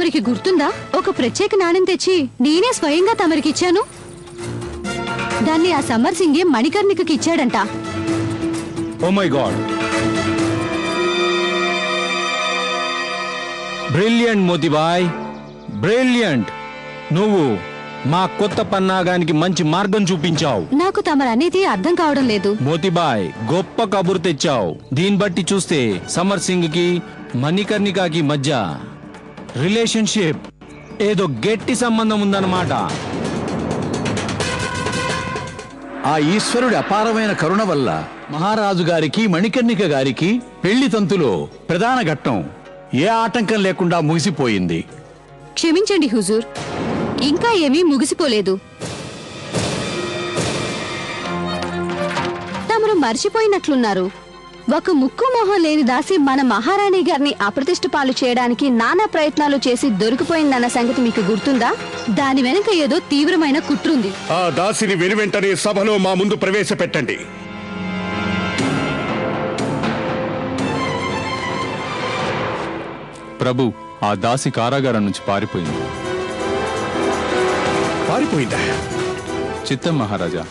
తమరికి గుర్తుందా? ఒక ప్రత్యేక నాణ్యం తెచ్చి నేనే స్వయంగా తమరికిచ్చాను. దాన్ని ఆ సమర్ సింగే మణికర్ణికకి ఇచ్చాడంట. Oh my God, brilliant Motibai, brilliant. నువ్వు మా కొత్త పన్నాగానికి మంచి మార్గం చూపించావు. నాకు తమరనేది అర్థం కావడం లేదు. మోతీబాయ్, గొప్ప కబురు తెచ్చావు. దీన్ని బట్టి చూస్తే సమర్ సింగ్ కి మణికర్ణికకి మధ్య రిలేషన్షిప్ ఏదో గట్టి సంబంధం ఉందన్నమాట. ఆ ఈశ్వరుడి అపారమైన కరుణ వల్ల మహారాజు గారికి మణికర్ణిక గారికి పెళ్లి తంతులో ప్రధాన ఘట్టం ఏ ఆటంకం లేకుండా ముగిసిపోయింది. క్షమించండి హుజూర్, ఇంకా ఏమీ ముగిసిపోలేదు. తమరు మర్చిపోయినట్లున్నారు. ఒక ముక్కు మొహం లేని దాసి మన మహారాణి గారిని అప్రతిష్ట పాలు చేయడానికి నానా ప్రయత్నాలు చేసి దొరికిపోయిందన్న సంగతి మీకు గుర్తుందా? దాని వెనుక ఏదో తీవ్రమైన కుట్రుంది. ఆ దాసిని వెనువెంటనే సభలో మా ముందు ప్రవేశపెట్టండి. ప్రభు, ఆ దాసి కారాగారం నుంచి పారిపోయింది. పారిపోయిందా? చిత్తం మహారాజా.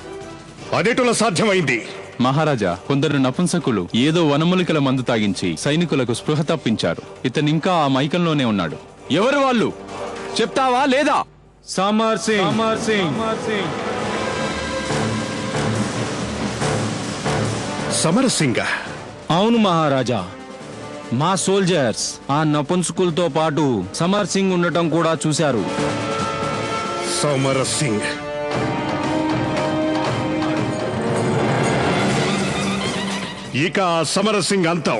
అదేటోలా సాధ్యమైంది? మహారాజా, కొందరు నపుంసకులు ఏదో వనమూలికల మందు తాగించి సైనికులకు స్పృహ తప్పించారు. ఇతనింకా ఆ మైకంలోనే ఉన్నాడు. ఎవరు వాళ్ళు చెప్తావా లేదా? సమర్ సింగ్. సమర్ సింగ్. సమరసింగ? అవును మహారాజా. మా సోల్జర్స్ ఆ నపుంసకులతో పాటు సమర్ సింగ్ ఉండటం కూడా చూశారు. సమరసింగ్ ఇక ఆ సమరసింగ్ అంతం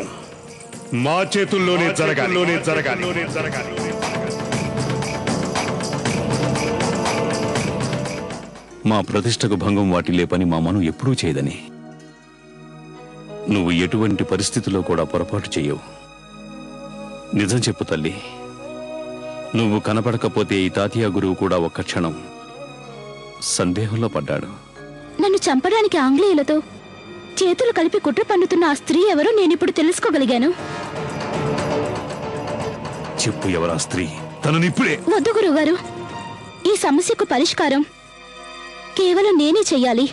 మా చేతుల్లోనే జరగాలి. మా ప్రతిష్టకు భంగం వాటిల్లే పని మా మను ఎప్పుడూ చేయదని. నువ్వు ఎటువంటి పరిస్థితిలో కూడా పొరపాటు చెయ్యవు. నిజం చెప్పు తల్లి, నువ్వు కనపడకపోతే ఈ తాతియా గురువు కూడా ఒక్క క్షణం సందేహంలో పడ్డాడు. నన్ను చంపడానికి ఆంగ్లేయులతో చేతులు కలిపి కుట్ర పన్నుతున్న ఆ స్త్రీ ఎవరో నేనిప్పుడు తెలుసుకోగలిగాను. చెప్పు, ఎవరా స్త్రీ? తనని ఇప్పుడే. వద్దు గురువుగారు, ఈ సమస్యకు పరిష్కారం కేవలం నేనే చెయ్యాలి.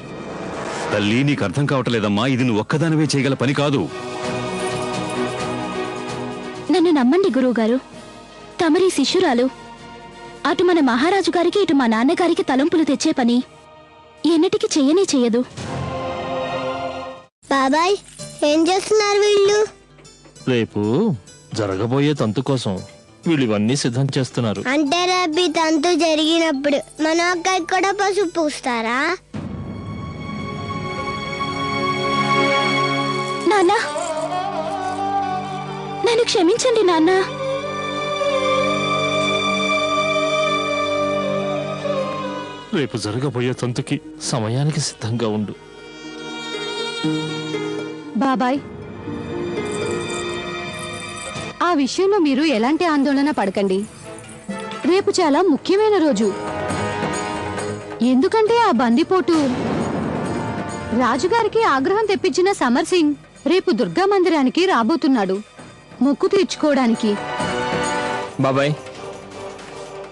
తల్లి, నీకు అర్థం కావట్లేదమ్మా. ఇది నువ్వు ఒక్కదానివే చేయగల పని కాదు. నన్ను నమ్మండి గురువుగారు, తమరి శిష్యురాలు. అటు మన మహారాజు గారికి ఇటు మా నాన్నగారికి తలంపులు తెచ్చే పని ఎన్నటికీ చెయ్యనే చెయ్యదు. బాబాయ్, ఏం చేస్తున్నారు వీళ్ళు? రేపు జరగబోయే తంతు కోసం వీళ్ళు ఇవన్నీ సిద్ధం చేస్తున్నారు. అంటే రేపు ఈ తంతు జరిగినప్పుడు మన అక్కకి కూడా పసుపు పూస్తారా? నాన్న, నన్ను క్షమించండి నాన్న. రేపు జరగబోయే తంతుకి సమయానికి సిద్ధంగా ఉండు. బాబాయ్, ఆ విషయంలో మీరు ఎలాంటి ఆందోళన పడకండి. రేపు చాలా ముఖ్యమైన రోజు. ఎందుకంటే ఆ బందిపోటు రాజుగారికి ఆగ్రహం తెప్పించిన సమర్ సింగ్ రేపు దుర్గా మందిరానికి రాబోతున్నాడు మొక్కు తీర్చుకోవడానికి. బాబాయ్,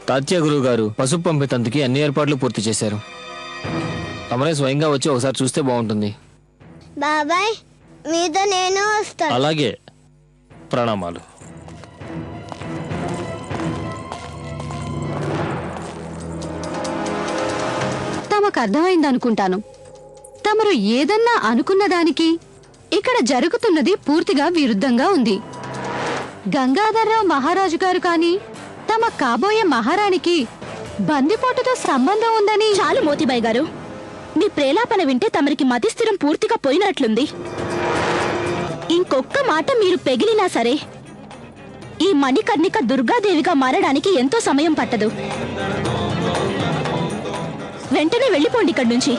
తాత్య గురువు గారు పసుపు పంపేతందుకి అన్ని ఏర్పాట్లు పూర్తి చేశారు. తమరే స్వయంగా వచ్చి ఒకసారి చూస్తే బాగుంటుంది. బాబాయ్, మీతో నేను వస్తాను. అలాగే. ప్రణామాలు. తమకు అర్థమైందనుకుంటాను. తమరు ఏదన్నా అనుకున్న దానికి ఇక్కడ జరుగుతున్నది పూర్తిగా విరుద్ధంగా ఉంది. గంగాధర్రావు మహారాజు గారు కానీ తమ కాబోయే మహారాణికి బందిపోటుతో సంబంధం ఉందని. చాలు మోతీబాయి గారు, మీ ప్రేలాపన వింటే తమరికి మతిస్థిరం పూర్తిగా పోయినట్లుంది. ఇంకొక్క మాట మీరు పెగిలినా సరే ఈ మణికర్ణిక దుర్గాదేవిగా మారడానికి ఎంతో సమయం పట్టదు. వెంటనే వెళ్ళిపోండి ఇక్కడి నుంచి.